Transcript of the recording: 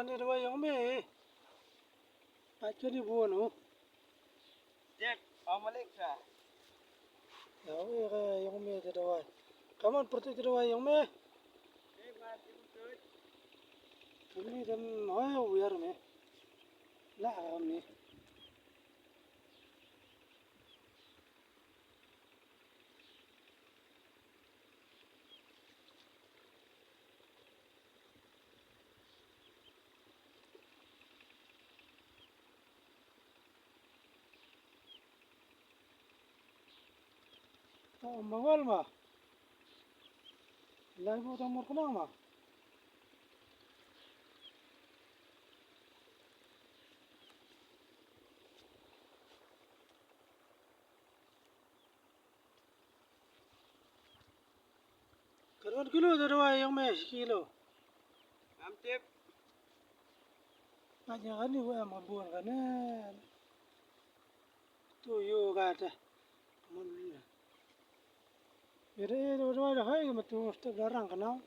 kan ni dawai yang me. Aja di buonu. Cep, Omalik sa. Ya yang me di dawai. Kaman perti di dawai yang me. Cep, mati betul. Kami dan biar me. Lah kami. Mawal mah. Lai bu tamur kenang mah. Karuan kilo dawai yang me kilo. Am cep. Aja kan ni gua mabur kan. Tu yo kata. Kaman ni. Jadi dawai dah hai matu mesti garang kenang.